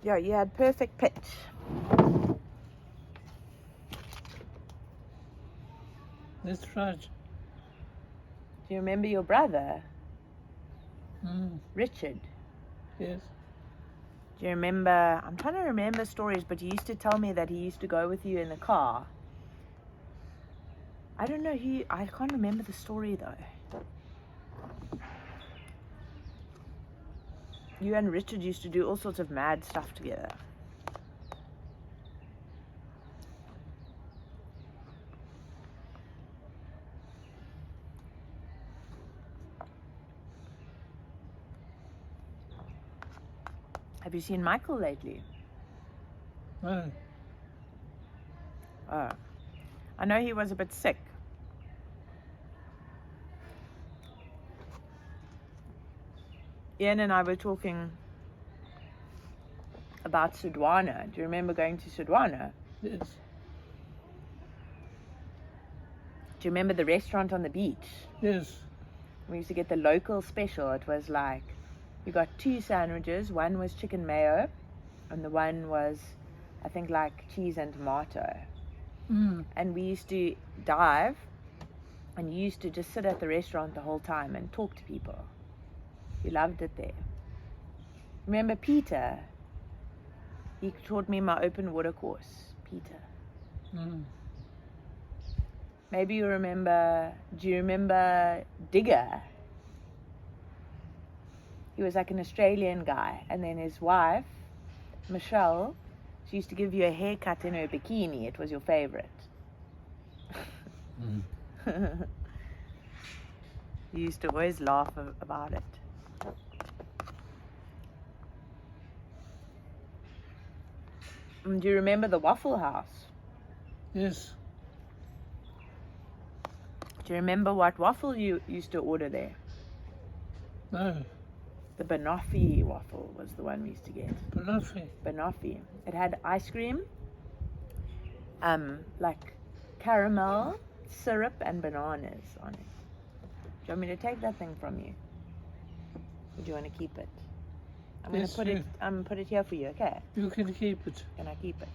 Yeah, you had perfect pitch. That's right. Do you remember your brother, Mm. Richard? Yes. Do you remember? I'm trying to remember stories, but he used to tell me that he used to go with you in the car. I don't know. I can't remember the story though. You and Richard used to do all sorts of mad stuff together. Have you seen Michael lately? No. Oh. I know he was a bit sick. Ian and I were talking about Sudwana. Do you remember going to Sudwana? Yes. Do you remember the restaurant on the beach? Yes. We used to get the local special. It was like, you got 2 sandwiches. One was chicken mayo, and the one was, I think, like cheese and tomato. Mm. And we used to dive, and you used to just sit at the restaurant the whole time and talk to people. You loved it there. Remember Peter? He taught me my open water course. Peter. Mm. Maybe you remember, do you remember Digger? He was like an Australian guy, and then his wife, Michelle, she used to give you a haircut in her bikini. It was your favorite. Mm. You used to always laugh about it. Do you remember the Waffle House? Yes. Do you remember what waffle you used to order there? No. The banoffee waffle was the one we used to get. Banoffee. Banoffee. It had ice cream, like caramel, syrup, and bananas on it. Do you want me to take that thing from you? Or do you want to keep it? I'm Yes, gonna put it here for you, okay? You can keep it. Can I keep it?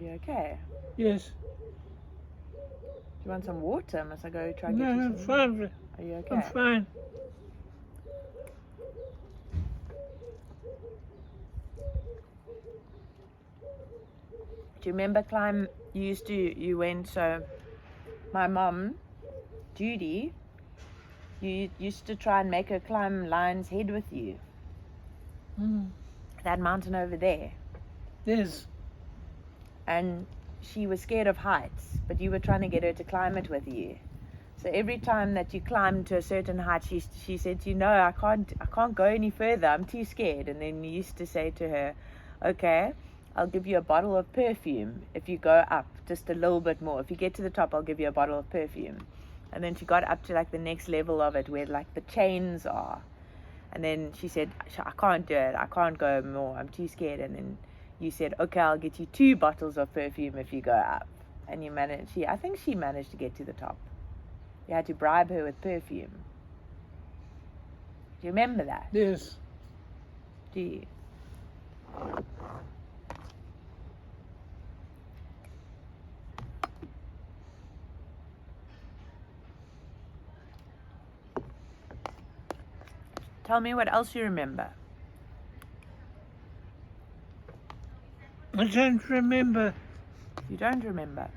You okay? Yes. Do you want some water? Must I go try and No, get you I'm some? fine. Are you okay? I'm fine. Do you remember you went, so my mom, Judy, you used to try and make her climb Lion's Head with you. Mm. That mountain over there. Yes. And she was scared of heights, but you were trying to get her to climb it with you. So every time that you climbed to a certain height, she said to you, no, I can't go any further, I'm too scared. And then you used to say to her, okay, I'll give you a bottle of perfume if you go up just a little bit more. If you get to the top, I'll give you a bottle of perfume. And then she got up to like the next level of it where like the chains are. And then she said, I can't do it, I can't go more, I'm too scared. And then you said, okay, I'll get you 2 bottles of perfume if you go up. And you managed, I think she managed to get to the top. You had to bribe her with perfume. Do you remember that? Yes. Do you? Tell me what else you remember. I don't remember. You don't remember.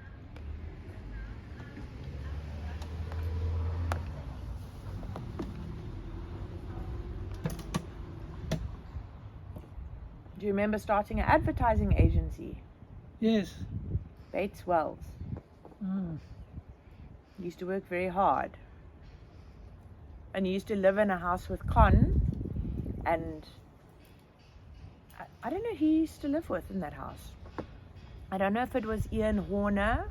Do you remember starting an advertising agency? Yes. Bates Wells. Mm. You used to work very hard. And you used to live in a house with Con, and I don't know who you used to live with in that house. I don't know if it was Ian Horner.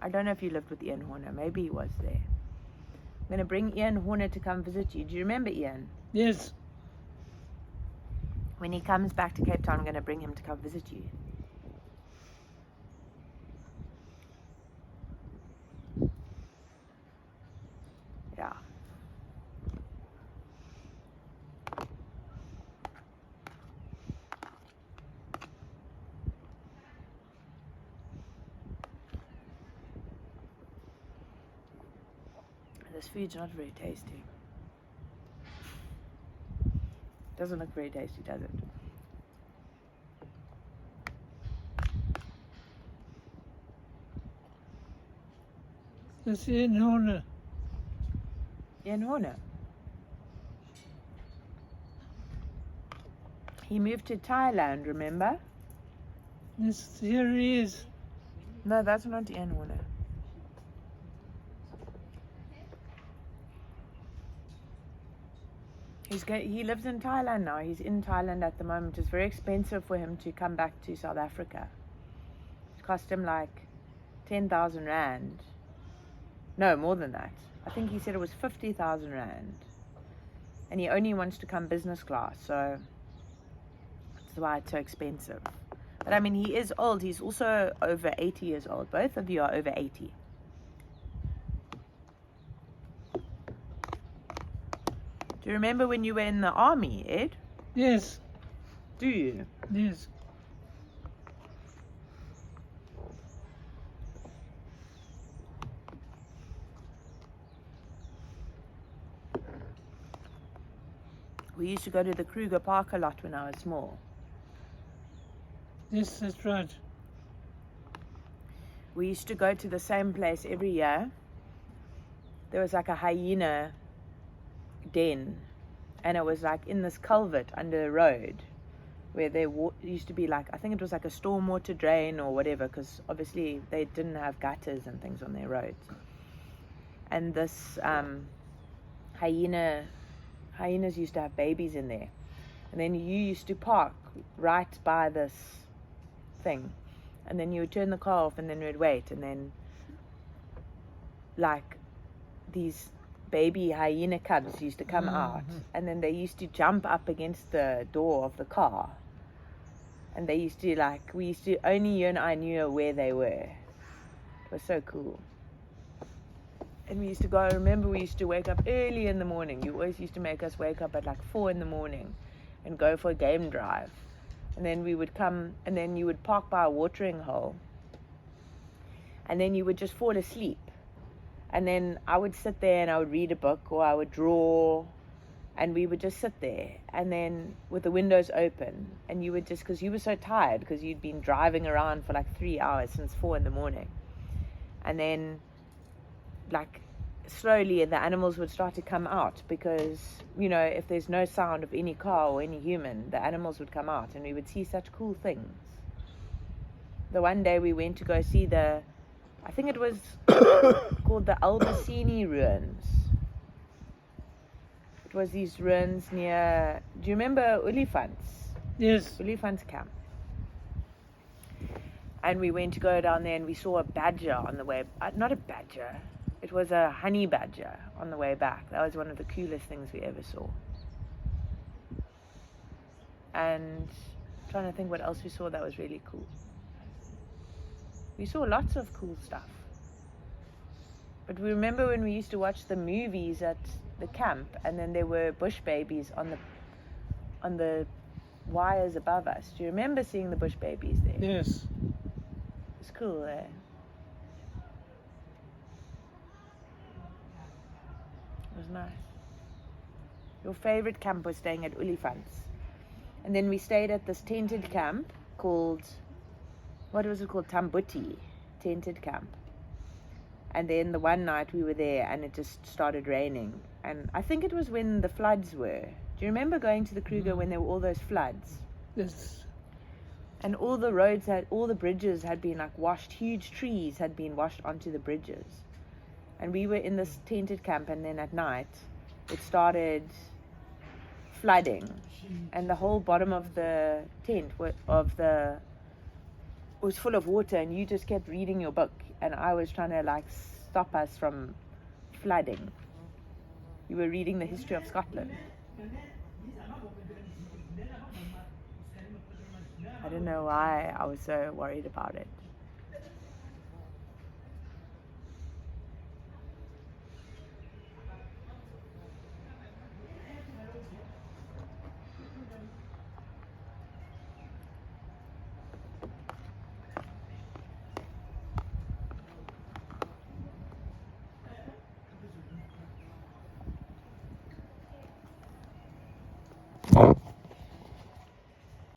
I don't know if you lived with Ian Horner. Maybe he was there. I'm going to bring Ian Horner to come visit you. Do you remember Ian? Yes. When he comes back to Cape Town, I'm going to bring him to come visit you. This food's not very tasty. Doesn't look very tasty, does it? That's Ian Horner. Ian Horner. He moved to Thailand, remember? Yes, here he is. No, that's not Ian Horner. He lives in Thailand now. He's in Thailand at the moment. It's very expensive for him to come back to South Africa. It cost him like 10,000 rand. No, more than that. I think he said it was 50,000 rand. And he only wants to come business class, so that's why it's so expensive. But I mean, he is old. He's also over 80 years old. Both of you are over 80. Do you remember when you were in the army, Ed? Yes, Do you? yes. We used to go to the Kruger Park a lot when I was small. Yes, that's right. We used to go to the same place every year. There was like a hyena den, and it was like in this culvert under a road where there used to be like, I think it was like a stormwater drain or whatever, because obviously they didn't have gutters and things on their roads. And this hyenas used to have babies in there, and then you used to park right by this thing, and then you would turn the car off, and then we'd wait, and then like these baby hyena cubs used to come out, and then they used to jump up against the door of the car, and they used to only you and I knew where they were. It was so cool. And we used to go, I remember we used to wake up early in the morning. You always used to make us wake up at like 4 in the morning and go for a game drive. And then we would come, and then you would park by a watering hole, and then you would just fall asleep. And then I would sit there and I would read a book, or I would draw, and we would just sit there, and then with the windows open, and you would just, because you were so tired because you'd been driving around for like 3 hours since 4 in the morning. And then like slowly the animals would start to come out, because you know, if there's no sound of any car or any human, the animals would come out, and we would see such cool things. The one day we went to go see I think it was called the Albacini ruins. It was these ruins near, do you remember Olifants? Yes. Olifants camp. And we went to go down there, and we saw a badger on the way, not a badger, it was a honey badger on the way back. That was one of the coolest things we ever saw. And I'm trying to think what else we saw that was really cool. We saw lots of cool stuff. But we remember when we used to watch the movies at the camp, and then there were bush babies on the wires above us. Do you remember seeing the bush babies there? Yes. It's cool there. It was nice. Your favorite camp was staying at Olifants. And then we stayed at this tented camp called, what was it called? Tambuti tented camp. And then the one night we were there, and it just started raining. And I think it was when the floods were. Do you remember going to the Kruger when there were all those floods? Yes. And all the bridges had been like washed, huge trees had been washed onto the bridges. And we were in this tented camp, and then at night it started flooding, and the whole bottom of the tent was full of water, and you just kept reading your book, and I was trying to like stop us from flooding. You were reading the history of Scotland. I don't know why I was so worried about it.